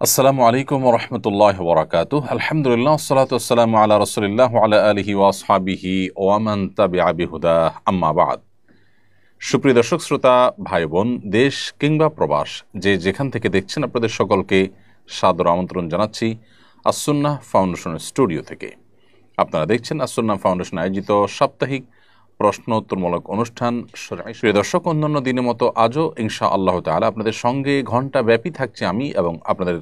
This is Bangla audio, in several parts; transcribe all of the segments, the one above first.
আসসালামু আলাইকুম ওয়া রাহমাতুল্লাহি ওয়া বারাকাতুহু। আলহামদুলিল্লাহ, আসসালাতু ওয়াসসালামু আলা রাসূলিল্লাহ ওয়া আলা আলিহি ওয়া আসহাবিহি ওয়া মান তাবিআ বিহুদাহ, আম্মা বা'দ। সুপ্রিয় দর্শক শ্রোতা, ভাই বোন, দেশ কিংবা প্রবাস, যে যেখান থেকে দেখছেন, আপনাদের সকলকে সাদর আমন্ত্রণ জানাচ্ছি আস-সুন্নাহ ফাউন্ডেশনের স্টুডিও থেকে। আপনারা দেখছেন আস-সুন্নাহ ফাউন্ডেশন আয়োজিত সাপ্তাহিক প্রশ্ন উত্তরমূলক অনুষ্ঠান। প্রিয় দর্শক, অন্যান্য দিনের মতো আজও ইনশাআল্লাহ তাআলা আপনাদের সঙ্গে ঘণ্টা ব্যাপী থাকছে আমি, এবং আপনাদের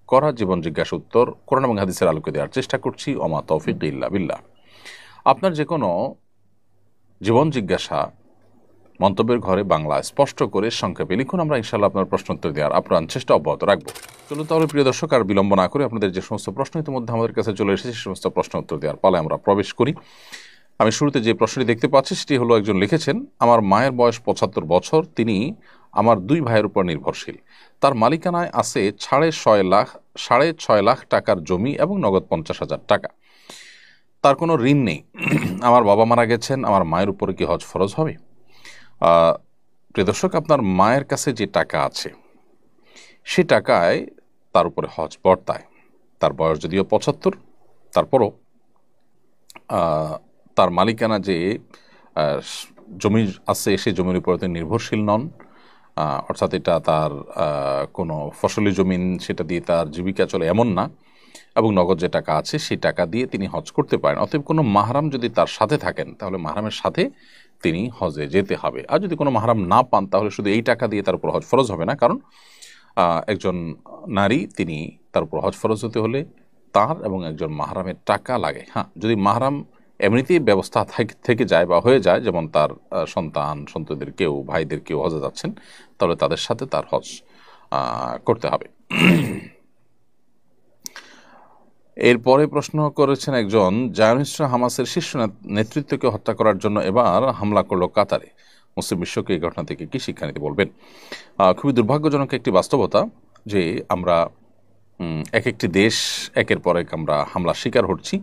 করা জীবন জিজ্ঞাসা উত্তর কোরআন এবং হাদিসের আলোকে দেওয়ার চেষ্টা করছি। ওমা তৌফিক ইল্লা বিল্লাহ। আপনার যে কোনো জীবন জিজ্ঞাসা মন্তব্যের ঘরে বাংলা স্পষ্ট করে সংক্ষেপে লিখুন, আমরা ইনশাআল্লাহ আপনার প্রশ্ন উত্তর দেওয়ার আপ্রাণ চেষ্টা অব্যাহত রাখবো। চলুন তাহলে প্রিয় দর্শক, আর বিলম্ব না করে আপনাদের যে সমস্ত প্রশ্ন ইতিমধ্যে আমাদের কাছে চলে এসেছে সে সমস্ত প্রশ্ন উত্তর দেওয়ার পালায় আমরা প্রবেশ করি। আমি শুরুতে যে প্রশ্নটি দেখতে পাচ্ছি সেটি হলো, একজন লিখেছেন, আমার মায়ের বয়স ৭৫ বছর, তিনি আমার 2 ভাইয়ের উপর নির্ভরশীল। তার মালিকানায় আছে ৬.৫ লাখ টাকার জমি এবং নগদ ৫০,০০০ টাকা। তার কোনো ঋণ নেই। আমার বাবা মারা গেছেন, আমার মায়ের উপরে কি হজ ফরজ হবে? প্রিয় দর্শক, আপনার মায়ের কাছে যে টাকা আছে সে টাকায় তার উপরে হজ বর্তায়। তার বয়স যদিও ৭৫, তারপরও তার মালিকানা যে জমি আছে সে জমির উপর তিনি নির্ভরশীল নন, অর্থাৎ এটা তার কোনো ফসলি জমিন, সেটা দিয়ে তার জীবিকা চলে এমন না, এবং নগদ যে টাকা আছে সেই টাকা দিয়ে তিনি হজ করতে পারেন। অতএব কোনো মাহরাম যদি তার সাথে থাকেন তাহলে মাহরামের সাথে তিনি হজে যেতে হবে। আর যদি কোনো মাহরাম না পান তাহলে শুধু এই টাকা দিয়ে তার উপর হজ ফরজ হবে না, কারণ একজন নারী, তিনি তার উপর হজ ফরজ হতে হলে তার এবং একজন মাহরামের টাকা লাগে। হ্যাঁ, যদি মাহরাম এমনিতেই ব্যবস্থা থেকে যায় বা হয়ে যায়, যেমন তার সন্তানদের কেউ, ভাইদের কেউ হজে যাচ্ছেন, তাহলে তাদের সাথে তার হজ করতে হবে। এরপরে প্রশ্ন করেছেন একজন, জায়নিস্টরা হামাসের শীর্ষ নেতৃত্বকে হত্যা করার জন্য এবার হামলা করলো কাতারে। মুসলিম বিশ্বকে এই ঘটনা থেকে কি শিক্ষা নিতে বলবেন? খুবই দুর্ভাগ্যজনক একটি বাস্তবতা যে আমরা এক একটি দেশ একের পর এক আমরা হামলার শিকার হচ্ছি,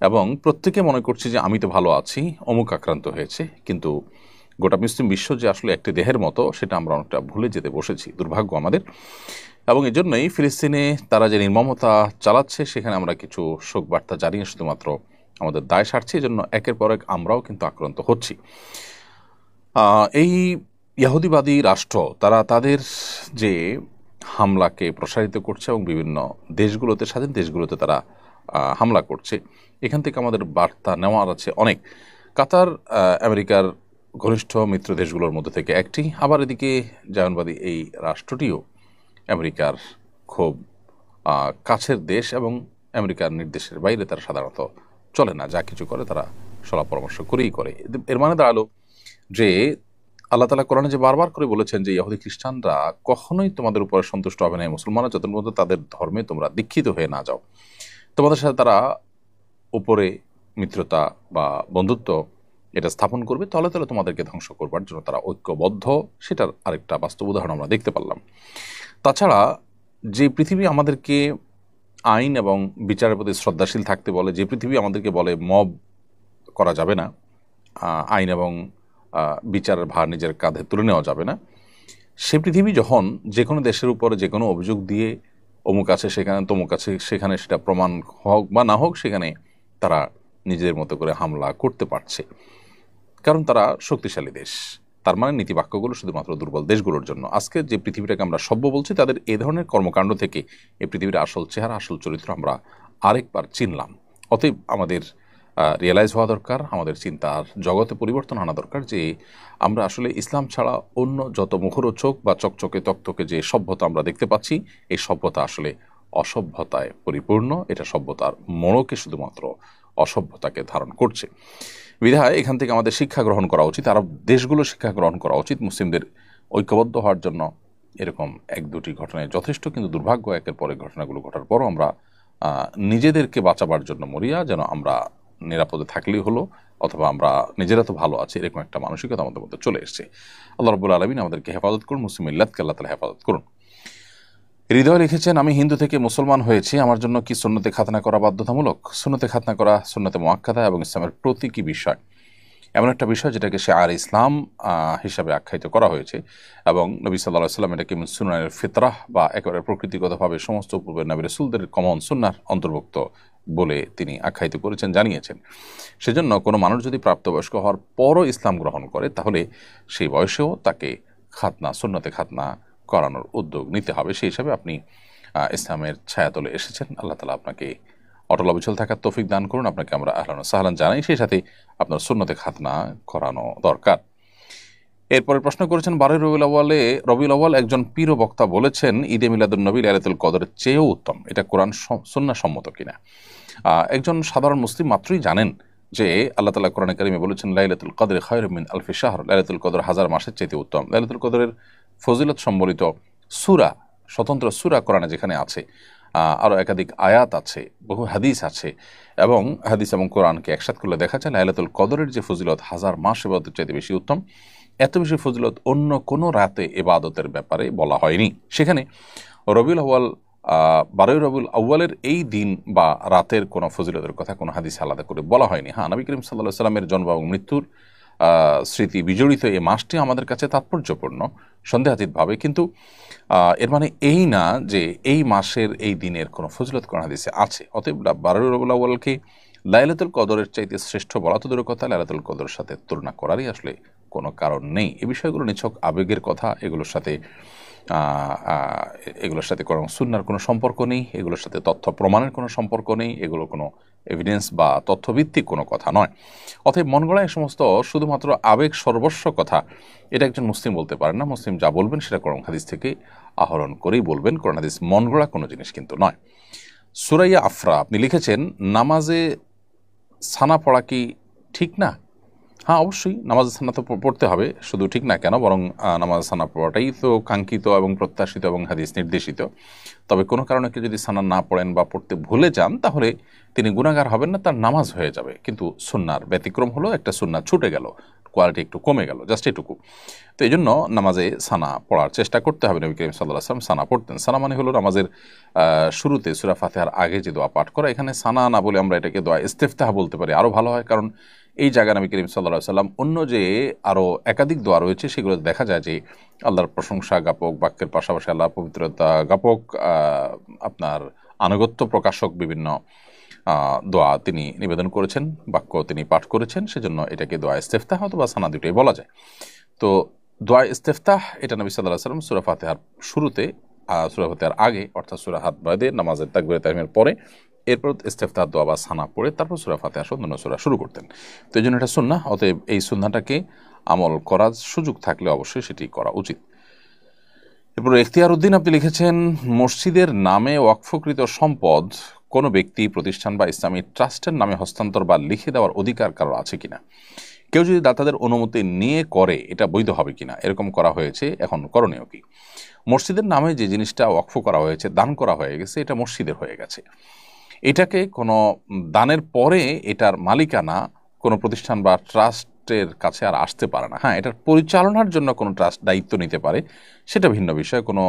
এবং প্রত্যেকে মনে করছি যে আমি তো ভালো আছি, অমুক আক্রান্ত হয়েছে। কিন্তু গোটা মুসলিম বিশ্ব যে আসলে একটি দেহের মতো, সেটা আমরা অনেকটা ভুলে যেতে বসেছি, দুর্ভাগ্য আমাদের। এবং এই জন্যই ফিলিস্তিনে তারা যে নির্মমতা চালাচ্ছে সেখানে আমরা কিছু শোক বার্তা জানিয়ে শুধুমাত্র আমাদের দায় সারছি। এই জন্য একের পর এক আমরাও কিন্তু আক্রান্ত হচ্ছি। এই ইহুদিবাদী রাষ্ট্র তারা তাদের যে হামলাকে প্রসারিত করছে এবং বিভিন্ন দেশগুলোতে, স্বাধীন দেশগুলোতে তারা হামলা করছে, এখান থেকে আমাদের বার্তা নেওয়ার আছে অনেক। কাতার আমেরিকার ঘনিষ্ঠ মিত্র দেশগুলোর মধ্যে থেকে একটি, আবার এদিকে জায়নবাদী এই রাষ্ট্রটিও আমেরিকার খুব কাছের দেশ, এবং আমেরিকার নির্দেশের বাইরে তারা সাধারণত চলে না, যা কিছু করে তারা সলা পরামর্শ করেই করে। এর মানে দাঁড়ালো যে আল্লাহ তাআলা কোরআনে যে বারবার করে বলেছেন যে ইহুদি খ্রিস্টানরা কখনোই তোমাদের উপরে সন্তুষ্ট হবে না, মুসলমানরা যতক্ষণ পর্যন্ত তাদের ধর্মে তোমরা দীক্ষিত হয়ে না যাও। তোমাদের সাথে তারা উপরে মিত্রতা বা বন্ধুত্ব এটা স্থাপন করবে, তলে তলে তোমাদেরকে ধ্বংস করবার জন্য তারা ঐক্যবদ্ধ। সেটার আরেকটা বাস্তব উদাহরণ আমরা দেখতে পারলাম। তাছাড়া যে পৃথিবী আমাদেরকে আইন এবং বিচারের প্রতি শ্রদ্ধাশীল থাকতে বলে, যে পৃথিবী আমাদেরকে বলে মব করা যাবে না, আইন এবং বিচারের ভার নিজের কাঁধে তুলে নেওয়া যাবে না, সে পৃথিবী যখন যে কোনো দেশের উপরে যে কোনো অভিযোগ দিয়ে অমুক আছে সেখানে, তমুক আছে সেখানে, সেটা প্রমাণ হোক বা না হোক, সেখানে তারা নিজেদের মতো করে হামলা করতে পারছে, কারণ তারা শক্তিশালী দেশ। তার মানে নীতিবাক্যগুলো শুধুমাত্র দুর্বল দেশগুলোর জন্য। আজকে যে পৃথিবীটাকে আমরা সভ্য বলছি, তাদের এই ধরনের কর্মকাণ্ড থেকে এই পৃথিবীর আসল চেহারা, আসল চরিত্র আমরা আরেকবার চিনলাম। অতএব আমাদের রিয়েলাইজ হওয়া দরকার, আমাদের চিন্তার জগতে পরিবর্তন আনা দরকার, যে আমরা আসলে ইসলাম ছাড়া অন্য যত মুখরোচক বা চকচকে তকতকে যে সভ্যতা আমরা দেখতে পাচ্ছি, এই সভ্যতা আসলে অসভ্যতায় পরিপূর্ণ। এটা সভ্যতার মোড়কে শুধুমাত্র অসভ্যতাকে ধারণ করছে। বিধায় এখান থেকে আমাদের শিক্ষা গ্রহণ করা উচিত, আরব দেশগুলো শিক্ষা গ্রহণ করা উচিত মুসলিমদের ঐক্যবদ্ধ হওয়ার জন্য। এরকম এক দুটি ঘটনায় যথেষ্ট, কিন্তু দুর্ভাগ্য একের পরে ঘটনাগুলো ঘটার পরও আমরা নিজেদেরকে বাঁচাবার জন্য মরিয়া, যেন আমরা নিরাপদে থাকলেই হলো, অথবা আমরা নিজেরা তো ভালো আছি, এরকম একটা মানসিকতা আমাদের মধ্যে চলে এসেছে। আল্লাহ রাব্বুল আলামিন আমাদেরকে হেফাজত করুন, মুসলিম মিল্লাতকে আল্লাহ তাআলা হেফাজত করুন। হৃদয় লিখেছেন, আমি হিন্দু থেকে মুসলমান হয়েছি, আমার জন্য কি সুন্নতে খাতনা করা বাধ্যতামূলক? সুন্নতে খাতনা করা সুন্নতে মুআক্কাদা এবং ইসলামের প্রতীকী বিষয়। এমন একটা বিষয় যেটাকে শিআর ইসলাম হিসাবে আখ্যায়িত করা হয়েছে, এবং নবী সাল্লাল্লাহু আলাইহি ওয়াসাল্লাম এটাকে সুন্নাহের ফিতরাহ বা একেবারে প্রকৃতিগতভাবে সমস্ত পূর্বের নবী রাসূলদের কমন সুন্নাহর অন্তর্ভুক্ত বলে তিনি আখ্যায়িত করেছেন, জানিয়েছেন। সেজন্য কোনো মানুষ যদি প্রাপ্তবয়স্ক হওয়ার পরও ইসলাম গ্রহণ করে, তাহলে সেই বয়সেও তাকে খাতনা, সুন্নতে খাতনা করানোর উদ্যোগ নিতে হবে। সেই হিসাবে আপনি ইসলামের ছায়াতলে এসেছেন। আল্লাহ তাআলা আপনাকে অটল অবিচল থাকার তৌফিক দান করুন। আপনাকে আমরা আহলান ওয়া সাহলান জানাই, সেই সাথে আপনার সুন্নতে খাতনা করানো দরকার। এরপরে প্রশ্ন করেছেন, 12 রবিউল আউয়াল একজন পীর বক্তা বলেছেন ঈদে মিলাদুন নবী লাইলাতুল কদরের চেয়েও উত্তম। এটা কোরআন সুন্নাহ সম্মত কিনা? একজন সাধারণ মুসলিম মাত্রই জানেন যে আল্লাহ তাআলা কোরআনে কারিমে বলেছেন লাইলাতুল কদরে খায়রুম মিন আলফি শাহর, লাইলাতুল কদর হাজার মাসের চাইতে উত্তম। লাইলাতুল কদরের ফজিলত সম্বলিত সূরা, স্বতন্ত্র সূরা কোরআনে যেখানে আছে, আরও একাধিক আয়াত আছে, বহু হাদিস আছে, এবং হাদিস এবং কোরআনকে একসাথ করলে দেখা যায় লাইলাতুল কদরের যে ফজিলত হাজার মাস ইবাদতের চাইতে বেশি উত্তম। এত বেশি ফজিলত অন্য কোনো রাতে ইবাদতের ব্যাপারে বলা হয়নি। সেখানে রবিউল আউয়াল 12 রবিউল আউয়ালের এই দিন বা রাতের কোনো ফজিলতের কথা কোনো হাদিস আলাদা করে বলা হয়নি। হ্যাঁ, নবী করিম সাল্লাল্লাহু আলাইহি সাল্লামের জন্ম এবং মৃত্যুর স্মৃতি বিজড়িত এই মাসটি আমাদের কাছে তাৎপর্যপূর্ণ সন্দেহাতীতভাবে, কিন্তু এর মানে এই না যে এই মাসের এই দিনের কোনো ফজিলত কোন হাদিসে আছে। অতএব 12 রবিউল আউয়ালকে লাইলাতুল কদরের চাইতে শ্রেষ্ঠ বলা তো দূরের কথা, লাইলাতুল কদরের সাথে তুলনা করারই আসলে কোনো কারণ নেই। এই বিষয়গুলো নিছক আবেগের কথা, এগুলোর সাথে কোনো সুন্নাহর কোনো সম্পর্ক নেই, এগুলোর সাথে তথ্য প্রমাণের কোনো সম্পর্ক নেই, এগুলো কোনো এভিডেন্স বা তথ্যভিত্তিক কোনো কথা নয়। অতএব মন গড়া এই সমস্ত শুধুমাত্র আবেগ সর্বস্ব কথা, এটা একজন মুসলিম বলতে পারেন না। মুসলিম যা বলবেন সেটা কোরআন হাদিস থেকে আহরণ করেই বলবেন। কোরআন হাদিস মন গড়া কোনো জিনিস কিন্তু নয়। সুরাইয়া আফরা আপনি লিখেছেন, নামাজে সানা পড়া কি ঠিক না? হ্যাঁ, অবশ্যই নামাজ সানা তো পড়তে হবে, শুধু ঠিক না কেন, বরং নামাজ সানা পড়াটাই তো কাঙ্ক্ষিত এবং প্রত্যাশিত এবং হাদিস নির্দেশিত। তবে কোনো কারণে কেউ যদি সানা না পড়েন বা পড়তে ভুলে যান, তাহলে তিনি গুনাহগার হবেন না, তার নামাজ হয়ে যাবে। কিন্তু সুন্নার ব্যতিক্রম হলো একটা সুন্নাহ ছুটে গেল, কোয়ালিটি একটু কমে গেল, জাস্ট এটুকু। তো এই জন্য নামাজে সানা পড়ার চেষ্টা করতে হবে। নবী করিম সাল্লাল্লাহু আলাইহি ওয়াসাল্লাম সানা পড়তেন। সানা মানে হলো নামাজের শুরুতে সূরা ফাতিহার আগে যে দোয়া পাঠ করা। এখানে সানা না বলে আমরা এটাকে দোয়া ইস্তেফতাহ বলতে পারি, আরও ভালো হয়। কারণ এই জায়গায় নবী করিম সাল্লাল্লাহু আলাইহি ওয়াসাল্লাম অন্য যে আরও একাধিক দোয়া রয়েছে সেগুলো দেখা যায় যে আল্লাহর প্রশংসা জ্ঞাপক বাক্যের পাশাপাশি আল্লাহর পবিত্রতা জ্ঞাপক, আপনার আনুগত্য প্রকাশক বিভিন্ন দোয়া তিনি নিবেদন করেছেন, বাক্য তিনি পাঠ করেছেন। সেজন্য এটাকে দোয়া ইস্তেফতাহ অথবা সানা দুটোই বলা যায়। তো দোয়া ইস্তেফতাহ এটা নবী সাল্লাল্লাহু আলাইহি ওয়াসাল্লাম সূরা ফাতিহার শুরুতে, সূরা ফাতিহার আগে অর্থাৎ সূরা হাত বাদে নামাজের তাকবীরে তাহরিমের পরে, এরপর ইস্তেফতাহ দোয়া বা সানা পড়ে তারপর সূরা ফাতিহা সহ অন্যান্য সূরা শুরু করতেন। তো এই জন্য এটা সুন্নাহ। অতএব এই সুন্নাহটাকে আমল করার সুযোগ থাকলে অবশ্যই সেটি করা উচিত। এরপর ইখতিয়ার উদ্দিন আপনি লিখেছেন, মসজিদের নামে ওয়াকফকৃত সম্পদ কোনো ব্যক্তি, প্রতিষ্ঠান বা ইসলামী ট্রাস্টের নামে হস্তান্তর বা লিখে দেওয়ার অধিকার কারো আছে কিনা? কেউ যদি দাতাদের অনুমতি নিয়ে করে এটা বৈধ হবে কিনা? এরকম করা হয়েছে, এখন করণীয় কি? মসজিদের নামে যে জিনিসটা ওয়াকফ করা হয়েছে, দান করা হয়ে গেছে, এটা মসজিদের হয়ে গেছে। এটাকে কোনো দানের পরে এটার মালিকানা কোনো প্রতিষ্ঠান বা ট্রাস্টের কাছে আর আসতে পারে না। হ্যাঁ, এটার পরিচালনার জন্য কোনো ট্রাস্ট দায়িত্ব নিতে পারে, সেটা ভিন্ন বিষয়। কোনো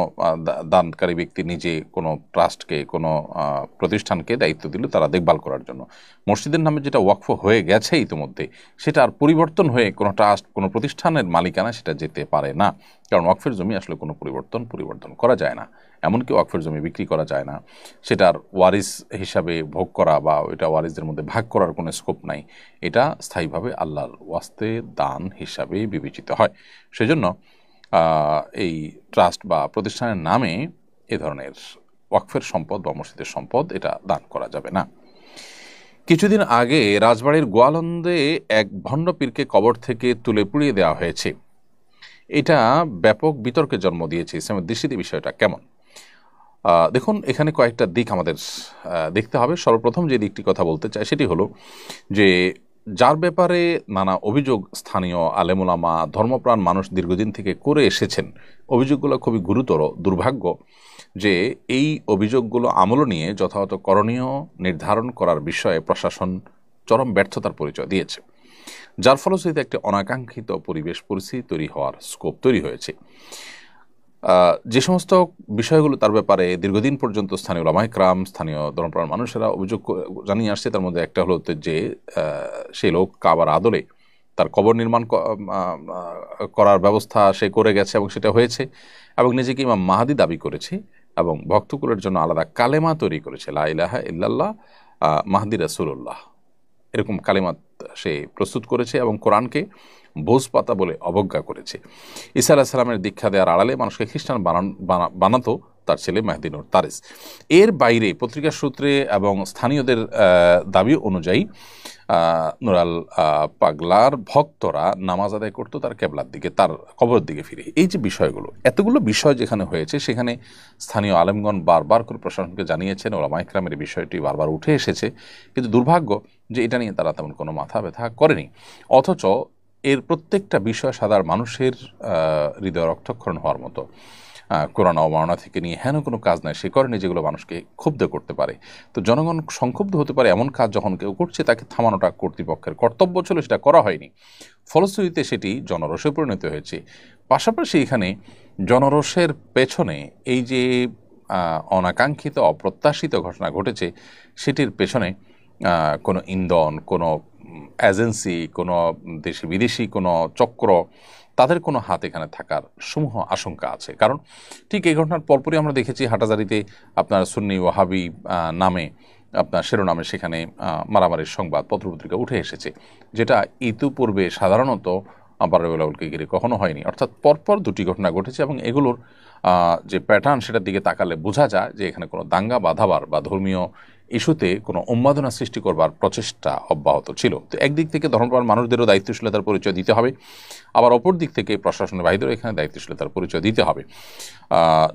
দানকারী ব্যক্তি নিজে কোনো ট্রাস্টকে, কোনো প্রতিষ্ঠানকে দায়িত্ব দিল তারা দেখভাল করার জন্য। মসজিদের নামে যেটা ওয়াকফ হয়ে গেছে ইতিমধ্যে, সেটা আর পরিবর্তন হয়ে কোনো ট্রাস্ট, কোনো প্রতিষ্ঠানের মালিকানা সেটা যেতে পারে না। কারণ ওয়াকফের জমি আসলে কোনো পরিবর্তন করা যায় না। এমনকি ওয়াকফের জমি বিক্রি করা যায় না, সেটার ওয়ারিস হিসাবে ভোগ করা বা এটা ওয়ারিসদের মধ্যে ভাগ করার কোনো স্কোপ নাই। এটা স্থায়ীভাবে আল্লাহর ওয়াস্তে দান হিসাবে বিবেচিত হয়। সেজন্য এই ট্রাস্ট বা প্রতিষ্ঠানের নামে এ ধরনের ওয়াকফের সম্পদ বা মসজিদের সম্পদ এটা দান করা যাবে না। কিছুদিন আগে রাজবাড়ির গোয়ালন্দে এক ভণ্ড পীরকে কবর থেকে তুলে পুড়িয়ে দেওয়া হয়েছে। এটা ব্যাপক বিতর্কের জন্ম দিয়েছে। ইসলামের দৃষ্টিতে বিষয়টা কেমন? দেখুন, এখানে কয়েকটা দিক আমাদের দেখতে হবে। সর্বপ্রথম যে দিকটি কথা বলতে চাই সেটি হলো যে যার ব্যাপারে নানা অভিযোগ স্থানীয় আলেমুলামা, ধর্মপ্রাণ মানুষ দীর্ঘদিন থেকে করে এসেছেন, অভিযোগগুলো খুবই গুরুতর। দুর্ভাগ্য যে এই অভিযোগগুলো আমল নিয়ে যথাযথ করণীয় নির্ধারণ করার বিষয়ে প্রশাসন চরম ব্যর্থতার পরিচয় দিয়েছে, যার ফলশ্রুতিতে একটি অনাকাঙ্ক্ষিত পরিবেশ পরিস্থিতি তৈরি হওয়ার স্কোপ তৈরি হয়েছে। যে সমস্ত বিষয়গুলো তার ব্যাপারে দীর্ঘদিন পর্যন্ত স্থানীয় ওলামায়ে কেরাম, স্থানীয় ধর্মপ্রাণ মানুষেরা অভিযোগ জানিয়ে আসছে, তার মধ্যে একটা হলো যে সেই লোক কাবার আদলে তার কবর নির্মাণ করার ব্যবস্থা সে করে গেছে এবং সেটা হয়েছে, এবং নিজেকে ইমাম মাহাদি দাবি করেছে এবং ভক্তকুলের জন্য আলাদা কালেমা তৈরি করেছে, লা ইলাহা ইল্লাল্লাহ মাহদি রাসূলুল্লাহ, এরকম কালেমা সে প্রস্তুত করেছে এবং কোরআনকে ভোজপাতা বলে অবজ্ঞা করেছে। ঈসা আলাইহিস সালামের দীক্ষা দেওয়ার আড়ালে মানুষকে খ্রিস্টান বানাতো তার ছেলে মেহদি নূর তারিস। এর বাইরে পত্রিকার সূত্রে এবং স্থানীয়দের দাবি অনুযায়ী নুরাল পাগলার ভক্তরা নামাজ আদায় করতো তার কেবলার দিকে, তার কবরের দিকে ফিরে। এই যে বিষয়গুলো, এতগুলো বিষয় যেখানে হয়েছে, সেখানে স্থানীয় আলেমগণ বারবার করে প্রশাসনকে জানিয়েছেন, ওলামায়ে কেরামের এই বিষয়টি বারবার উঠে এসেছে, কিন্তু দুর্ভাগ্য যে এটা নিয়ে তারা তেমন কোনো মাথা ব্যথা করেনি। অথচ এর প্রত্যেকটা বিষয় সাধারণ মানুষের হৃদয় রক্তক্ষরণ হওয়ার মতো। কোরআন অবমাননা থেকে নিয়ে হেন কোনো কাজ নাই সে করেনি যেগুলো মানুষকে ক্ষুব্ধ করতে পারে। তো জনগণ সংক্ষুব্ধ হতে পারে এমন কাজ যখন কেউ করছে, তাকে থামানোটা কর্তৃপক্ষের কর্তব্য ছিল, সেটা করা হয়নি। ফলশ্রুতিতে সেটি জনরোষে পরিণত হয়েছে। পাশাপাশি এখানে জনরোষের পেছনে এই যে অনাকাঙ্ক্ষিত অপ্রত্যাশিত ঘটনা ঘটেছে, সেটির পেছনে কোনো ইন্ধন, কোনো এজেন্সি, কোনো দেশি বিদেশি কোনো চক্র, তাদের কোনো হাত এখানে থাকার সমূহ আশঙ্কা আছে। কারণ ঠিক এই ঘটনার পরপরই আমরা দেখেছি হাটাজারিতে আপনার সুন্নি ওয়াহাবি নামে আপনার শিরোনামে সেখানে মারামারির সংবাদ পত্রপত্রিকা উঠে এসেছে, যেটা ইতিপূর্বে সাধারণত বারুলকে ঘিরে কখনো হয়নি। অর্থাৎ পরপর দুটি ঘটনা ঘটেছে এবং এগুলোর যে প্যাটার্ন, সেটার দিকে তাকালে বোঝা যায় যে এখানে কোনো দাঙ্গা বাঁধাবার বা ধর্মীয় ইস্যুতে কোনো উন্মাদনা সৃষ্টি করবার প্রচেষ্টা অব্যাহত ছিল। তো একদিক থেকে ধর্মপ্রাণ মানুষদেরও দায়িত্বশীলতার পরিচয় দিতে হবে, আবার অপর দিক থেকে প্রশাসনের বাহিনীদেরও এখানে দায়িত্বশীলতার পরিচয় দিতে হবে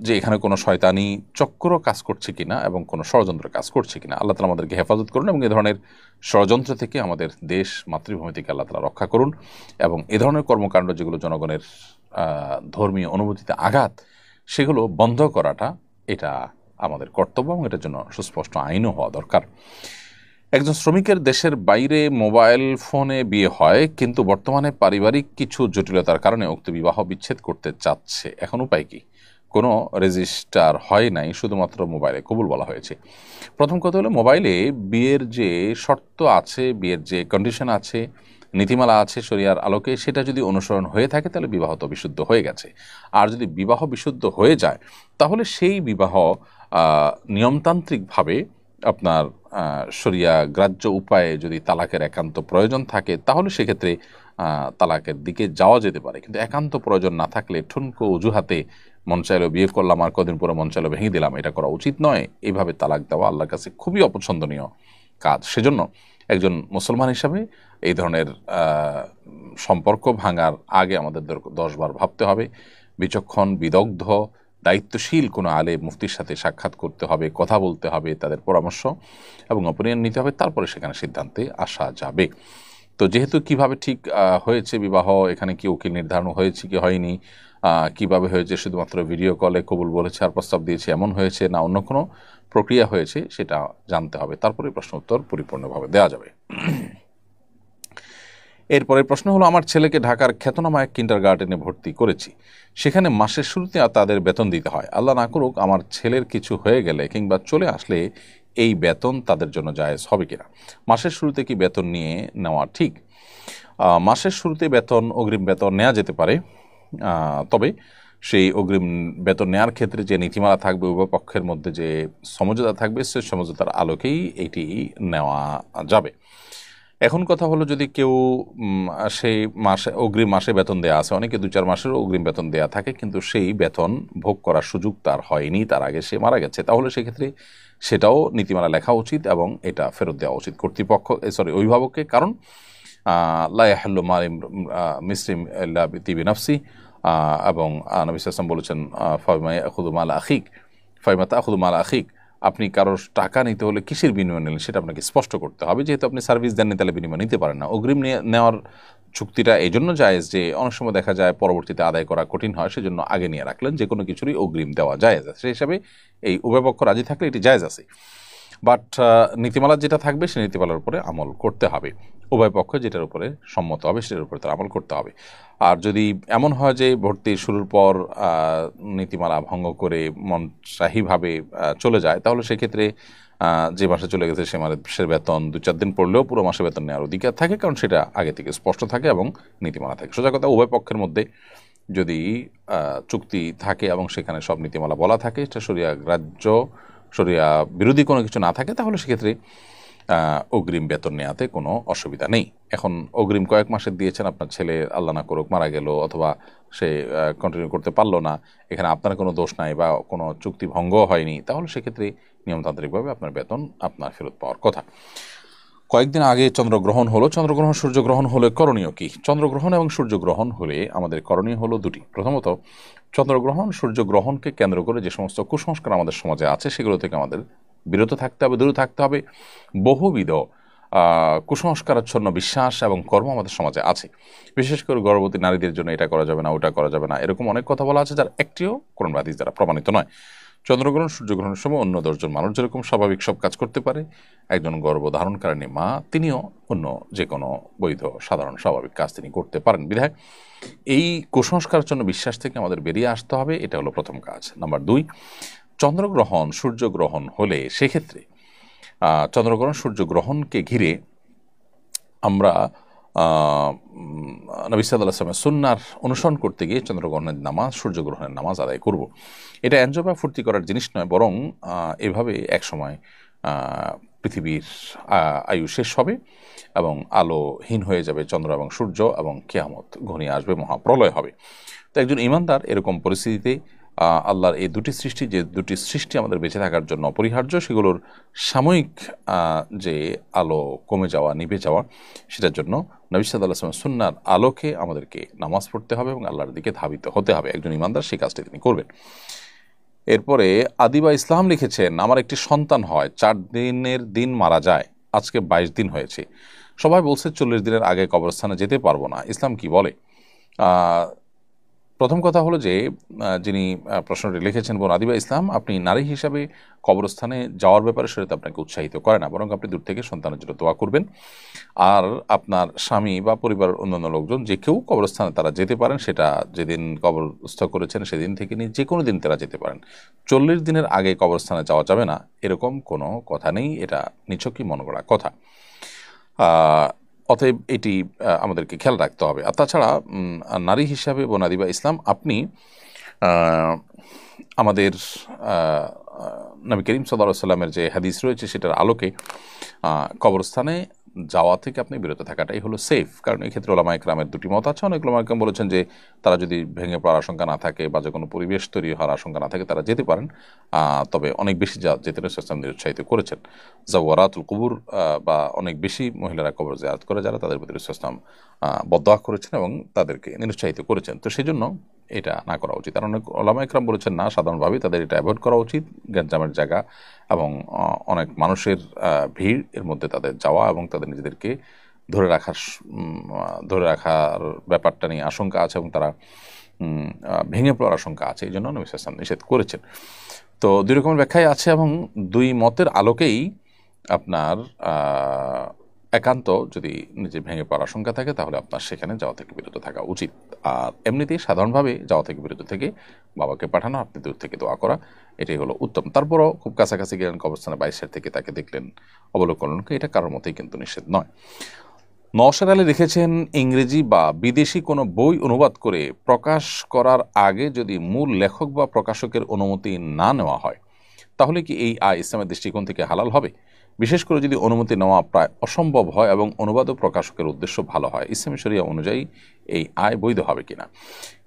যে এখানে কোনো শয়তানি চক্র কাজ করছে কিনা এবং কোনো ষড়যন্ত্র কাজ করছে কিনা। আল্লাহ তাআলা আমাদেরকে হেফাজত করুন এবং এ ধরনের ষড়যন্ত্র থেকে আমাদের দেশ মাতৃভূমি থেকে আল্লাহ তাআলা রক্ষা করুন, এবং এ ধরনের কর্মকাণ্ড যেগুলো জনগণের ধর্মীয় অনুভূতিতে আঘাত, সেগুলো বন্ধ করাটা এটা আমাদের কর্তব্য এবং এটার জন্য সুস্পষ্ট আইনও হওয়া দরকার। একজন শ্রমিকের দেশের বাইরে মোবাইল ফোনে বিয়ে হয়, কিন্তু বর্তমানে পারিবারিক কিছু জটিলতার কারণে উক্ত বিবাহ বিচ্ছেদ করতে চাচ্ছে। এখন উপায় কি? কোনো রেজিস্টার হয় নাই, শুধুমাত্র মোবাইলে কবুল বলা হয়েছে। প্রথম কথা হলো, মোবাইলে বিয়ের যে শর্ত আছে, বিয়ের যে কন্ডিশন আছে, নীতিমালা আছে শরিয়ার আলোকে, সেটা যদি অনুসরণ হয়ে থাকে তাহলে বিবাহ তো বিশুদ্ধ হয়ে গেছে। আর যদি বিবাহ বিশুদ্ধ হয়ে যায়, তাহলে সেই বিবাহ নিয়মতান্ত্রিকভাবে আপনার শরিয়া গ্রাহ্য উপায়ে যদি তালাকের একান্ত প্রয়োজন থাকে, তাহলে সেক্ষেত্রে তালাকের দিকে যাওয়া যেতে পারে। কিন্তু একান্ত প্রয়োজন না থাকলে ঠুনকো অজুহাতে মন চাইলো বিয়ে করলাম আর কদিন পরে মন চাইলো ভেঙে দিলাম, এটা করা উচিত নয়। এইভাবে তালাক দেওয়া আল্লাহর কাছে খুবই অপছন্দনীয় কাজ। সেজন্য একজন মুসলমান হিসাবে এই ধরনের সম্পর্ক ভাঙার আগে আমাদের 10 বার ভাবতে হবে। বিচক্ষণ, বিদগ্ধ, দায়িত্বশীল কোনো আলেম মুফতির সাথে সাক্ষাৎ করতে হবে, কথা বলতে হবে, তাদের পরামর্শ এবং অপিনিয়ন নিতে হবে, তারপরে সেখানে সিদ্ধান্তে আসা যাবে। তো যেহেতু কিভাবে ঠিক হয়েছে বিবাহ, এখানে কি উকিল নির্ধারণ হয়েছে কি হয়নি, কিভাবে হয়েছে, শুধুমাত্র ভিডিও কলে কবুল বলেছে আর প্রস্তাব দিয়েছে এমন হয়েছে না অন্য কোনো প্রক্রিয়া হয়েছে, সেটা জানতে হবে, তারপরে প্রশ্ন উত্তর পরিপূর্ণভাবে দেওয়া যাবে। এরপরে প্রশ্ন হলো, আমার ছেলেকে ঢাকার খ্যাতনামা এক কিন্ডারগার্টেনে ভর্তি করেছি, সেখানে মাসের শুরুতে তাদের বেতন দিতে হয়। আল্লাহ না করুক আমার ছেলের কিছু হয়ে গেলে কিংবা চলে আসলে এই বেতন তাদের জন্য জায়েজ হবে কিনা? মাসের শুরুতে কি বেতন নিয়ে নেওয়া ঠিক? মাসের শুরুতে বেতন, অগ্রিম বেতন নেওয়া যেতে পারে, তবে সেই অগ্রিম বেতন নেওয়ার ক্ষেত্রে যে নীতিমালা থাকবে, উভয় পক্ষের মধ্যে যে সমঝোতা থাকবে, সে সমঝোতার আলোকেই এটি নেওয়া যাবে। এখন কথা হলো, যদি কেউ সেই মাসে অগ্রিম মাসে বেতন দেওয়া আছে, অনেকে 2-4 মাসেরও অগ্রিম বেতন দেওয়া থাকে, কিন্তু সেই বেতন ভোগ করার সুযোগ তার হয়নি, তার আগে সে মারা গেছে, তাহলে সেক্ষেত্রে সেটাও নীতিমালা লেখা উচিত এবং এটা ফেরত দেওয়া উচিত কর্তৃপক্ষ, অভিভাবককে। কারণ লা ইয়াহিল্লু মাল মুসলিম ইল্লা বিতিবি নাফসি, এবং নবী সাল্লাল্লাহু আলাইহি ওয়াসাল্লাম বলেছেন ফামা ইয়াখুযু মাল আখিক ফামা তাখুযু মাল আখিক, আপনি কারোর টাকা নিতে হলে কিসের বিনিময় নিলেন সেটা আপনাকে স্পষ্ট করতে হবে। যেহেতু আপনি সার্ভিস দেননি, তাহলে বিনিময় নিতে পারেন না। অগ্রিম নেওয়ার চুক্তিটা এই জন্য জায়েজ যে অনেক সময় দেখা যায় পরবর্তীতে আদায় করা কঠিন হয়, সেজন্য আগে নিয়ে রাখলেন, যে কোনো কিছুরই অগ্রিম দেওয়া জায়েজ আছে। সেই হিসাবে এই উভয় পক্ষ রাজি থাকলে এটি জায়েজ আছে। বাট নীতিমালা যেটা থাকবে সেই নীতিমালার উপরে আমল করতে হবে, উভয় পক্ষ যেটার উপরে সম্মত হবে সেটার উপরে তার আমল করতে হবে। আর যদি এমন হয় যে ভর্তি শুরুর পর নীতিমালা ভঙ্গ করে মনচাহীভাবে চলে যায়, তাহলে সেক্ষেত্রে যে মাসে চলে গেছে সে মাসের বেতন 2-4 দিন পড়লেও পুরো মাসে বেতন নেওয়ার অধিকার থাকে, কারণ সেটা আগে থেকে স্পষ্ট থাকে এবং নীতিমালা থাকে। সোজা কথা, উভয় পক্ষের মধ্যে যদি চুক্তি থাকে এবং সেখানে সব নীতিমালা বলা থাকে, এটা শরিয়া গ্রাহ্য, শরিয়া বিরোধী কোনো কিছু না থাকে, তাহলে সেক্ষেত্রে অগ্রিম বেতন নেওয়াতে কোনো অসুবিধা নেই। এখন অগ্রিম কয়েক মাসের দিয়েছেন, আপনার ছেলে আল্লাহ না করুক মারা গেল অথবা সে কন্টিনিউ করতে পারলো না, এখানে আপনার কোনো দোষ নাই বা কোনো চুক্তি ভঙ্গ হয়নি, তাহলে সেক্ষেত্রে নিয়মতান্ত্রিকভাবে আপনার বেতন আপনার ফেরত পাওয়ার কথা। কয়েকদিন আগে চন্দ্রগ্রহণ হলো। চন্দ্রগ্রহণ সূর্যগ্রহণ হলে করণীয় কি? চন্দ্রগ্রহণ এবং সূর্যগ্রহণ হলে আমাদের করণীয় হলো দুটি। প্রথমত, চন্দ্রগ্রহণ সূর্যগ্রহণকে কেন্দ্র করে যে সমস্ত কুসংস্কার আমাদের সমাজে আছে সেগুলো থেকে আমাদের বিরত থাকতে হবে, দূরে থাকতে হবে। বহুবিধ কুসংস্কারাচ্ছন্ন বিশ্বাস এবং কর্ম আমাদের সমাজে আছে। বিশেষ করে গর্ভবতী নারীদের জন্য এটা করা যাবে না, ওটা করা যাবে না, এরকম অনেক কথা বলা আছে যার একটিও কোরআন বা হাদিস দ্বারা প্রমাণিত নয়। চন্দ্রগ্রহণ সূর্যগ্রহণের সময় অন্য 10 জন মানুষ যেরকম স্বাভাবিক সব কাজ করতে পারে, একজন গর্ভধারণকারিণী মা তিনিও অন্য যে কোনো বৈধ সাধারণ স্বাভাবিক কাজ তিনি করতে পারেন। বিধায় এই কুসংস্কারের জন্য বিশ্বাস থেকে আমাদের বেরিয়ে আসতে হবে, এটা হলো প্রথম কাজ। নাম্বার 2, চন্দ্রগ্রহণ সূর্যগ্রহণ হলে সেক্ষেত্রে চন্দ্রগ্রহণ সূর্যগ্রহণকে ঘিরে আমরা নবী সাল্লাল্লাহু আলাইহি ওয়াসাল্লামের সুন্নাহর অনুসরণ করতে গিয়ে চন্দ্রগ্রহণের নামাজ, সূর্যগ্রহণের নামাজ আদায় করব। এটা এনজয় বা ফুর্তি করার জিনিস নয়, বরং এভাবে একসময় পৃথিবীর আয়ু শেষ হবে এবং আলোহীন হয়ে যাবে চন্দ্র এবং সূর্য, এবং কিয়ামত ঘনিয়ে আসবে, মহাপ্রলয় হবে। তো একজন ঈমানদার এরকম পরিস্থিতিতে আল্লাহর এই দুটি সৃষ্টি, যে দুটি সৃষ্টি আমাদের বেঁচে থাকার জন্য অপরিহার্য, সেগুলোর সাময়িক যে আলো কমে যাওয়া, নিভে যাওয়া, সেটার জন্য নবী সাল্লাল্লাহু আলাইহি ওয়াসাল্লাম সুন্নাহর আলোকে আমাদেরকে নামাজ পড়তে হবে এবং আল্লাহর দিকে ধাবিত হতে হবে। একজন ঈমানদার সেই কাজটি তিনি করবেন। এরপরে আদিবা ইসলাম লিখেছেন, আমার একটি সন্তান হয়, 4 দিনের দিন মারা যায়, আজকে 22 দিন হয়েছে। সবাই বলছে 40 দিনের আগে কবরস্থানে যেতে পারবো না, ইসলাম কি বলে? প্রথম কথা হলো যে যিনি প্রশ্নটি লিখেছেন বোন আদিবা ইসলাম, আপনি নারী হিসাবে কবরস্থানে যাওয়ার ব্যাপারে সেটা আপনাকে উৎসাহিত করে না, বরং আপনি দূর থেকে সন্তানের জন্য দোয়া করবেন। আর আপনার স্বামী বা পরিবারের অন্যান্য লোকজন যে কেউ কবরস্থানে তারা যেতে পারেন, সেটা যেদিন কবরস্থ করেছেন সেদিন থেকে নিয়ে যে কোনো দিন তারা যেতে পারেন। 40 দিনের আগে কবরস্থানে যাওয়া যাবে না এরকম কোনো কথা নেই, এটা নিছকই মনে করা কথা। অতএব এটি আমাদেরকে খেয়াল রাখতে হবে। আর তাছাড়া নারী হিসাবে বোন আদিবা ইসলাম, আপনি আমাদের নবী করিম সাল্লাল্লাহু আলাইহি ওয়াসাল্লামের যে হাদিস রয়েছে সেটার আলোকে কবরস্থানে যাওয়া থেকে আপনি বিরত থাকাটাই হলো সেফ। কারণ এই ক্ষেত্রে ওলামা ইকরামের দুটি মত আছে। অনেক ওলামা ইকরাম বলেছেন যে তারা যদি ভেঙে পড়ার আশঙ্কা না থাকে বা যে কোনো পরিবেশ তৈরি হওয়ার আশঙ্কা না থাকে তারা যেতে পারেন, তবে অনেক বেশি যেতে ইসলাম নিরুৎসাহিত করেছেন। জাওয়ারাতুল কুবুর বা অনেক বেশি মহিলারা কবর জিয়ারত করে যারা, তাদের প্রতি ইসলাম বদদোয়া করেছেন এবং তাদেরকে নিরুৎসাহিত করেছেন। তো সেই জন্য এটা না করা উচিত। আর অনেক ওলামা ইকরাম বলেছেন না, সাধারণভাবে তাদের এটা অ্যাভয়েড করা উচিত। গ্যাঞ্জামের জায়গা এবং অনেক মানুষের ভিড় এর মধ্যে তাদের যাওয়া এবং তাদের নিজেদেরকে ধরে রাখার ব্যাপারটা নিয়ে আশঙ্কা আছে এবং তারা ভেঙে পড়ার আশঙ্কা আছে, এই জন্য নবী সাল্লাল্লাহু আলাইহি ওয়াসাল্লাম নিষেধ করেছেন। তো দুই রকমের ব্যাখ্যাই আছে এবং দুই মতের আলোকেই আপনার একান্ত যদি নিজে ভেঙে পড়ার আশঙ্কা থাকে তাহলে আপনার সেখানে যাওয়া থেকে বিরত থাকা উচিত। আর এমনিতেই সাধারণভাবে যাওয়া থেকে বিরত থেকে বাবাকে পাঠানো, আপনি দূর থেকে দোয়া করা, এটাই হলো উত্তম। তারপরও খুব কাছাকাছি গেলেন কবরস্থানে, 22 থেকে তাকে দেখলেন, অবলোকন, এটা কারোর মতেই কিন্তু নিষেধ নয়। নওশাদ আলী লিখেছেন, ইংরেজি বা বিদেশি কোনো বই অনুবাদ করে প্রকাশ করার আগে যদি মূল লেখক বা প্রকাশকের অনুমতি না নেওয়া হয় তাহলে কি এই আয় ইসলামের দৃষ্টিকোণ থেকে হালাল হবে? বিশেষ করে যদি অনুমতি নেওয়া প্রায় অসম্ভব হয় এবং অনুবাদ ও প্রকাশকের উদ্দেশ্য ভালো হয়, ইসলামী শরিয়া অনুযায়ী এই আয় বৈধ হবে কিনা?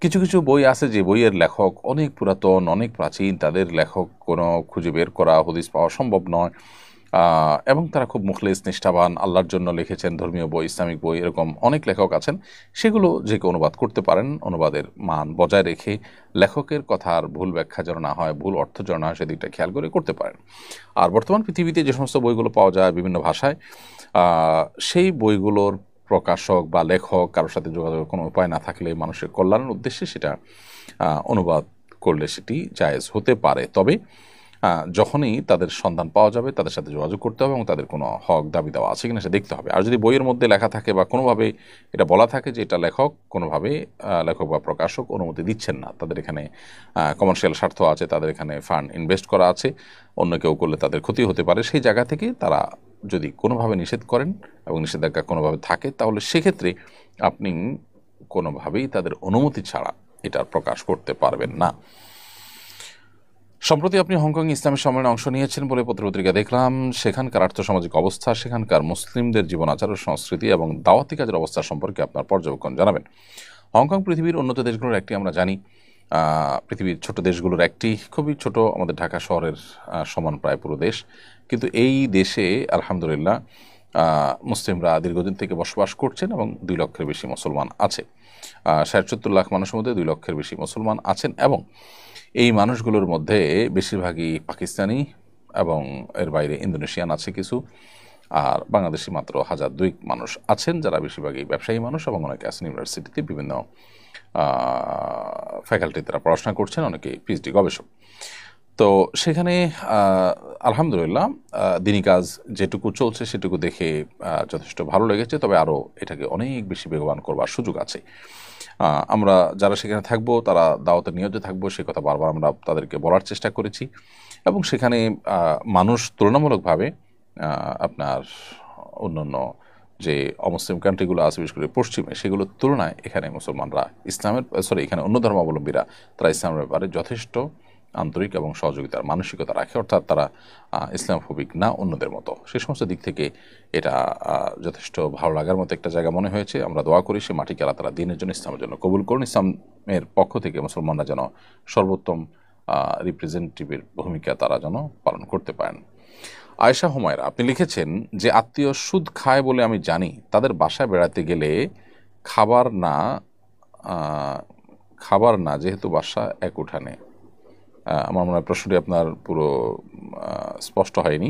কিছু কিছু বই আছে যে বইয়ের লেখক অনেক পুরাতন, অনেক প্রাচীন, তাদের লেখক কোনো খুঁজে বের করা, হদিস পাওয়া সম্ভব নয়, এবং তারা খুব মুখলিস, নিষ্ঠাবান, আল্লাহর জন্য লিখেছেন ধর্মীয় বই, ইসলামিক বই, এরকম অনেক লেখক আছেন। সেগুলো যে কেউ অনুবাদ করতে পারেন, অনুবাদের মান বজায় রেখে লেখকের কথার ভুল ব্যাখ্যা যেন না হয়, ভুল অর্থ যেন না হয়, সেদিকটা খেয়াল করে করতে পারেন। আর বর্তমান পৃথিবীতে যে সমস্ত বইগুলো পাওয়া যায় বিভিন্ন ভাষায়, সেই বইগুলোর প্রকাশক বা লেখক কারোর সাথে যোগাযোগের কোনো উপায় না থাকলে মানুষের কল্যাণের উদ্দেশ্যে সেটা অনুবাদ করলে সেটি জায়েজ হতে পারে। তবে যখনই তাদের সন্ধান পাওয়া যাবে তাদের সাথে যোগাযোগ করতে হবে এবং তাদের কোনো হক দাবি দেওয়া আছে কিনা সেটা দেখতে হবে। আর যদি বইয়ের মধ্যে লেখা থাকে বা কোনোভাবে এটা বলা থাকে যে এটা লেখক কোনোভাবে লেখক বা প্রকাশক অনুমতি দিচ্ছেন না, তাদের এখানে কমার্শিয়াল স্বার্থ আছে, তাদের এখানে ফান্ড ইনভেস্ট করা আছে, অন্য কেউ করলে তাদের ক্ষতি হতে পারে, সেই জায়গা থেকে তারা যদি কোনোভাবে নিষেধ করেন এবং নিষেধাজ্ঞা কোনোভাবে থাকে, তাহলে সেক্ষেত্রে আপনি কোনোভাবেই তাদের অনুমতি ছাড়া এটা প্রকাশ করতে পারবেন না। সম্প্রতি আপনি হংকং ইসলামী সম্মেলনে অংশ নিয়েছেন বলে পত্রপত্রিকা দেখলাম। সেখানকার আর্থসামাজিক অবস্থা, সেখানকার মুসলিমদের জীবন আচার ও সংস্কৃতি এবং দাওয়াতি কাজের অবস্থা সম্পর্কে আপনার পর্যবেক্ষণ জানাবেন। হংকং পৃথিবীর উন্নত দেশগুলোর একটি, আমরা জানি। পৃথিবীর ছোট দেশগুলোর একটি, খুবই ছোট, আমাদের ঢাকা শহরের সমান প্রায় পুরো দেশ। কিন্তু এই দেশে আলহামদুলিল্লাহ মুসলিমরা দীর্ঘদিন থেকে বসবাস করছেন এবং 2 লক্ষের বেশি মুসলমান আছে। 70 লাখ মানুষের মধ্যে 2 লক্ষের বেশি মুসলমান আছেন এবং এই মানুষগুলোর মধ্যে বেশিরভাগই পাকিস্তানি এবং এর বাইরে ইন্দোনেশিয়ান আছে কিছু, আর বাংলাদেশি মাত্র 1002 মানুষ আছেন, যারা বেশিরভাগই ব্যবসায়ী মানুষ এবং অনেকে আছেন ইউনিভার্সিটিতে বিভিন্ন ফ্যাকাল্টি তারা পড়াশোনা করছেন, অনেকে পিএইচডি গবেষক। তো সেখানে আলহামদুলিল্লাহ দিনী কাজ যেটুকু চলছে সেটুকু দেখে যথেষ্ট ভালো লেগেছে, তবে আরও এটাকে অনেক বেশি বেগবান করবার সুযোগ আছে। আমরা যারা সেখানে থাকবো তারা দাওয়াতে নিয়োজিত থাকবো, সে কথা বারবার আমরা তাদেরকে বলার চেষ্টা করেছি এবং সেখানে মানুষ তুলনামূলকভাবে আপনার অন্যান্য যে অমুসলিম কান্ট্রিগুলো আছে, বিশেষ করে পশ্চিমে, সেগুলোর তুলনায় এখানে মুসলমানরা এখানে অন্য ধর্মাবলম্বীরা তারা ইসলামের ব্যাপারে যথেষ্ট আন্তরিক এবং সহযোগিতার মানসিকতা রাখে, অর্থাৎ তারা ইসলামফোবিক না অন্যদের মতো। সে সমস্ত দিক থেকে এটা যথেষ্ট ভালো লাগার মতো একটা জায়গা মনে হয়েছে। আমরা দোয়া করি সে মাটিকে আল্লাহ তাআলা দ্বীনের জন্য, ইসলামের জন্য কবুল করুন। ইসলামের পক্ষ থেকে মুসলমানরা যেন সর্বোত্তম রিপ্রেজেন্টেটিভের ভূমিকা তারা যেন পালন করতে পারেন। আয়েশা হুমায়রা, আপনি লিখেছেন যে আত্মীয় সুদ খায় বলে আমি জানি, তাদের বাসায় বেড়াতে গেলে খাবার না যেহেতু বাসা এক উঠানে। আমার মনে হয় প্রশ্নটি আপনার পুরো স্পষ্ট হয়নি।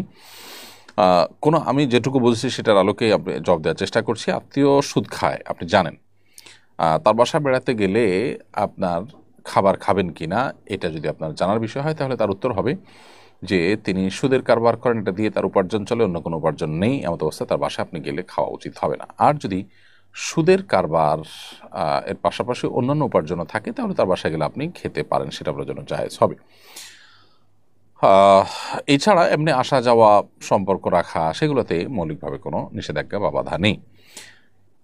আমি যেটুকু বুঝেছি সেটার আলোকে আপনি জবাব দেওয়ার চেষ্টা করছি। আত্মীয় সুদ খায় আপনি জানেন, তার বাসা বেড়াতে গেলে আপনার খাবার খাবেন কি না, এটা যদি আপনার জানার বিষয় হয় তাহলে তার উত্তর হবে যে তিনি সুদের কারবার করেন, এটা দিয়ে তার উপার্জন চলে, অন্য কোনো উপার্জন নেই, এমত অবস্থায় তার বাসায় আপনি গেলে খাওয়া উচিত হবে না। আর যদি সুদের কারবার এর পাশাপাশি অন্যান্য উপার্জনও থাকে তাহলে তার বাসায় গেলে আপনি খেতে পারেন, সেটা আপনার জন্য জায়েজ হবে। এছাড়া এমনি আসা যাওয়া, সম্পর্ক রাখা, সেগুলোতে মৌলিকভাবে কোনো নিষেধাজ্ঞা বা বাধা নেই।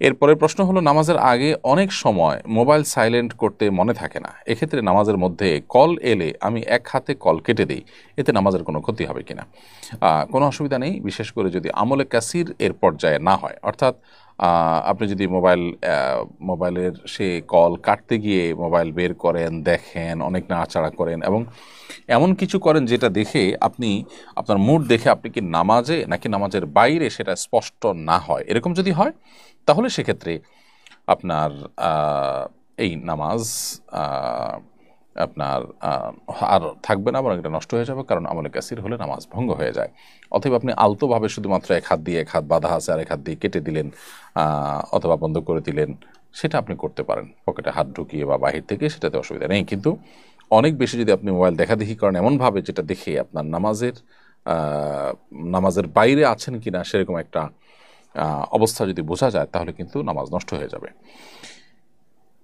এরপরের প্রশ্ন হলো, নামাজের আগে অনেক সময় মোবাইল সাইলেন্ট করতে মনে থাকে না, এক্ষেত্রে নামাজের মধ্যে কল এলে আমি এক হাতে কল কেটে দিই, এতে নামাজের কোনো ক্ষতি হবে কিনা? কোনো অসুবিধা নেই, বিশেষ করে যদি আমলে কাসির এর পর্যায়ে না হয়, অর্থাৎ আপনি যদি মোবাইলের সে কল কাটতে গিয়ে মোবাইল বের করেন, দেখেন, অনেক নাড়াচাড়া করেন এবং এমন কিছু করেন যেটা দেখে আপনার মুড দেখে আপনি কি নামাজে নাকি নামাজের বাইরে সেটা স্পষ্ট না হয়, এরকম যদি হয় তাহলে সেক্ষেত্রে আপনার এই নামাজ আপনার আর থাকবে না, বরং এটা নষ্ট হয়ে যাবে, কারণ আমলে কাসির হলে নামাজ ভঙ্গ হয়ে যায়। অথবা আপনি আলতোভাবে শুধুমাত্র এক হাত দিয়ে, এক হাত বাঁধা আছে আর এক হাত দিয়ে কেটে দিলেন অথবা বন্ধ করে দিলেন, সেটা আপনি করতে পারেন পকেটে হাত ঢুকিয়ে বা বাহির থেকে, সেটাতে অসুবিধা নেই। কিন্তু অনেক বেশি যদি আপনি মোবাইল দেখাদেখি করেন এমনভাবে যেটা দেখে আপনার নামাজের বাইরে আছেন কিনা সেরকম একটা অবস্থা যদি বোঝা যায় তাহলে কিন্তু নামাজ নষ্ট হয়ে যাবে।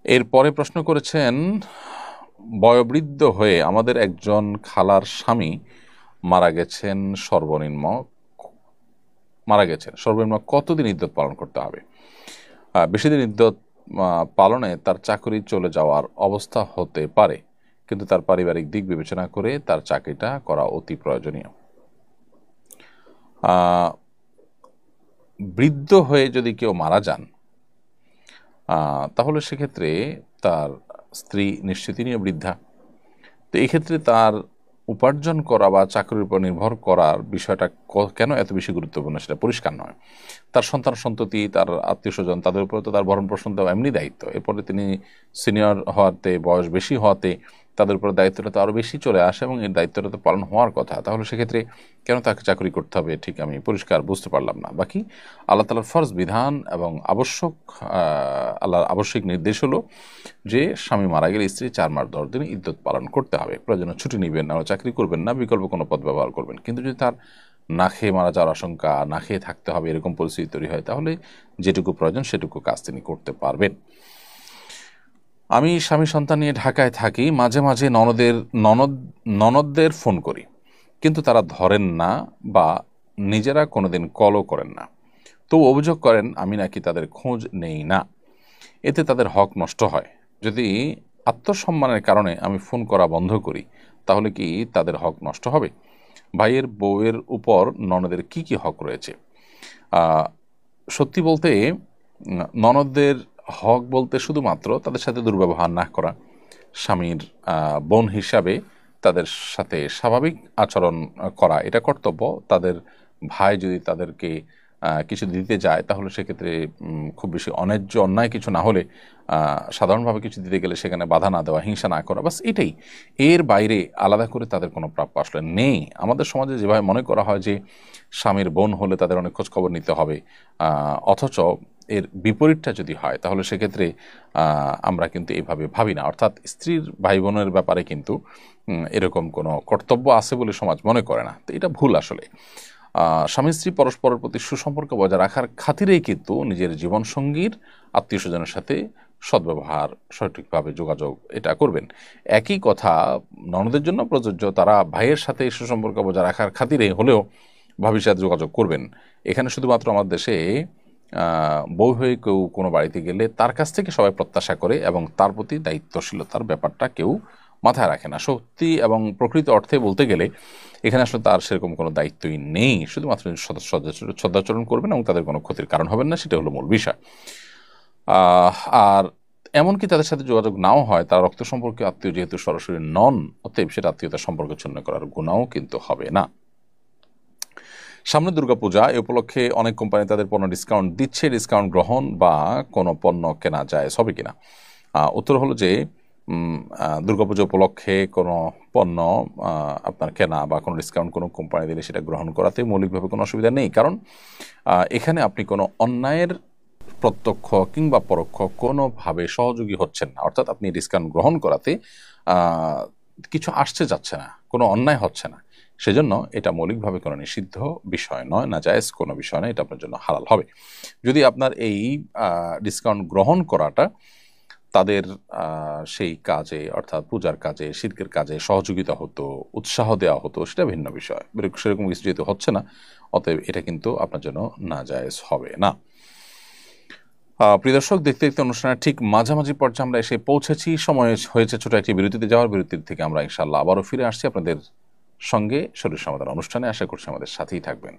এরপরে প্রশ্ন করেছেন, বয়োবৃদ্ধ হয়ে আমাদের একজন খালার স্বামী মারা গেছেন, সর্বনিম্ন কতদিন ইদ্যত পালন করতে হবে? বেশি দিন ইদ্যত পালনে তার চাকরি চলে যাওয়ার অবস্থা হতে পারে, কিন্তু তার পারিবারিক দিক বিবেচনা করে তার চাকরিটা করা অতি প্রয়োজনীয়। বৃদ্ধ হয়ে যদি কেউ মারা যান তাহলে সেক্ষেত্রে তার স্ত্রী নিশ্চিত তিনিও বৃদ্ধা, তো এক্ষেত্রে তার উপার্জন করা বা চাকরির উপর নির্ভর করার বিষয়টা কেন এত বেশি গুরুত্বপূর্ণ সেটা পরিষ্কার নয়। তার সন্তান সন্ততি, তার আত্মীয় স্বজন, তাদের উপর তো তার ভরণ পোষণ দেওয়া এমনি দায়িত্ব। এরপরে তিনি সিনিয়র হওয়াতে, বয়স বেশি হওয়াতে তাদের উপর দায়িত্বটা তো আরও বেশি চলে আসে এবং এর দায়িত্বটা তো পালন হওয়ার কথা। তাহলে সেক্ষেত্রে কেন তাকে চাকরি করতে হবে, ঠিক আমি পরিষ্কার বুঝতে পারলাম না। বাকি আল্লাহ তাআলার ফরজ বিধান এবং আল্লাহর আবশ্যিক নির্দেশ হলো যে স্বামী মারা গেলে স্ত্রী 4 মাস 10 দিন ইদ্যত পালন করতে হবে। প্রয়োজনে ছুটি নেবেন না, চাকরি করবেন না, বিকল্প কোনো পথ ব্যবহার করবেন। কিন্তু যদি তার না খেয়ে মারা যাওয়ার আশঙ্কা, না খেয়ে থাকতে হবে এরকম পরিস্থিতি তৈরি হয়, তাহলে যেটুকু প্রয়োজন সেটুকু কাজ তিনি করতে পারবেন। আমি স্বামী সন্তান নিয়ে ঢাকায় থাকি, মাঝে মাঝে ননদদের ফোন করি, কিন্তু তারা ধরেন না বা নিজেরা কোনোদিন কলও করেন না। তো অভিযোগ করেন আমি নাকি তাদের খোঁজ নেই না, এতে তাদের হক নষ্ট হয়। যদি আত্মসম্মানের কারণে আমি ফোন করা বন্ধ করি, তাহলে কি তাদের হক নষ্ট হবে? ভাইয়ের বউয়ের উপর ননদের কি কি হক রয়েছে? সত্যি বলতে ননদদের হক বলতে শুধুমাত্র তাদের সাথে দুর্ব্যবহার না করা, স্বামীর বোন হিসাবে তাদের সাথে স্বাভাবিক আচরণ করা, এটা কর্তব্য। তাদের ভাই যদি তাদেরকে কিছু দিতে যায়, তাহলে সেক্ষেত্রে খুব বেশি অন্যায্য অন্যায় কিছু না হলে সাধারণভাবে কিছু দিতে গেলে সেখানে বাধা না দেওয়া, হিংসা না করা, বাস এটাই। এর বাইরে আলাদা করে তাদের কোনো প্রাপ্য আসলে নেই। আমাদের সমাজে যেভাবে মনে করা হয় যে স্বামীর বোন হলে তাদের অনেক খোঁজখবর নিতে হবে, অথচ এর বিপরীতটা যদি হয় তাহলে সেক্ষেত্রে আমরা কিন্তু এভাবে ভাবি না। অর্থাৎ স্ত্রীর ভাই বোনের ব্যাপারে কিন্তু এরকম কোনো কর্তব্য আছে বলে সমাজ মনে করে না। তো এটা ভুল আসলে। স্বামী স্ত্রী পরস্পরের প্রতি সুসম্পর্ক বজায় রাখার খাতিরেই কিন্তু নিজের জীবনসঙ্গীর আত্মীয় স্বজনের সাথে সদ্ব্যবহার, সঠিকভাবে যোগাযোগ এটা করবেন। একই কথা ননদের জন্য প্রযোজ্য। তারা ভাইয়ের সাথে সুসম্পর্ক বজায় রাখার খাতিরে হলেও ভাবির সাথে যোগাযোগ করবেন। এখানে শুধুমাত্র আমার দেশে বউ হয়ে কেউ কোনো বাড়িতে গেলে তার কাছ থেকে সবাই প্রত্যাশা করে এবং তার প্রতি দায়িত্বশীলতার ব্যাপারটা কেউ মাথায় রাখে না। সত্যি এবং প্রকৃত অর্থে বলতে গেলে এখানে আসলে তার সেরকম কোনো দায়িত্বই নেই। শুধুমাত্র সদাচরণ করবেন এবং তাদের কোনো ক্ষতির কারণ হবেন না, সেটা হলো মূল বিষয়। আর এমনকি তাদের সাথে যোগাযোগ নাও হয়, তারা রক্ত সম্পর্কে আত্মীয় যেহেতু সরাসরি নন, অতএব সেটা আত্মীয়তার সম্পর্ক ছিন্ন করার গুণাও কিন্তু হবে না। সামনে দুর্গাপূজা, এ উপলক্ষে অনেক কোম্পানি তাদের পণ্য ডিসকাউন্ট দিচ্ছে। ডিসকাউন্ট গ্রহণ বা কোনো পণ্য কেনা যায় হবে কিনা? উত্তর হলো যে দুর্গাপূজা উপলক্ষে কোনো পণ্য আপনার কেনা বা কোনো ডিসকাউন্ট কোনো কোম্পানি দিলে সেটা গ্রহণ করাতে মৌলিকভাবে কোনো অসুবিধা নেই। কারণ এখানে আপনি কোনো অন্যায়ের প্রত্যক্ষ কিংবা পরোক্ষ কোনোভাবে সহযোগী হচ্ছেন না। অর্থাৎ আপনি ডিসকাউন্ট গ্রহণ করাতে কিছু আসছে যাচ্ছে না, কোনো অন্যায় হচ্ছে না। সেজন্য এটা মৌলিকভাবে কোনো নিষিদ্ধ বিষয় নয়, নাজায়েজ কোনো বিষয় নয়, এটা আপনার জন্য হালাল হবে। যদি আপনার এই ডিসকাউন্ট গ্রহণ করাটা তাদের সেই কাজে, অর্থাৎ পূজার কাজে, শিরকের কাজে সহযোগিতা হতো, উৎসাহ দেওয়া হতো, সেটা ভিন্ন বিষয়। সেরকম কিছু যেহেতু হচ্ছে না, অতএব এটা কিন্তু আপনার জন্য নাজায়েজ হবে না। প্রিয় দর্শক, দেখতে দেখতে অনুষ্ঠানের ঠিক মাঝামাঝি পর্যায়ে আমরা এসে পৌঁছেছি। সময় হয়েছে ছোট একটি বিরতিতে যাওয়ার। বিরতির থেকে আমরা ইনশাআল্লাহ আবারও ফিরে আসছি আপনাদের সঙ্গে শরীর সমাধান অনুষ্ঠানে। আশা করছি আমাদের সাথেই থাকবেন।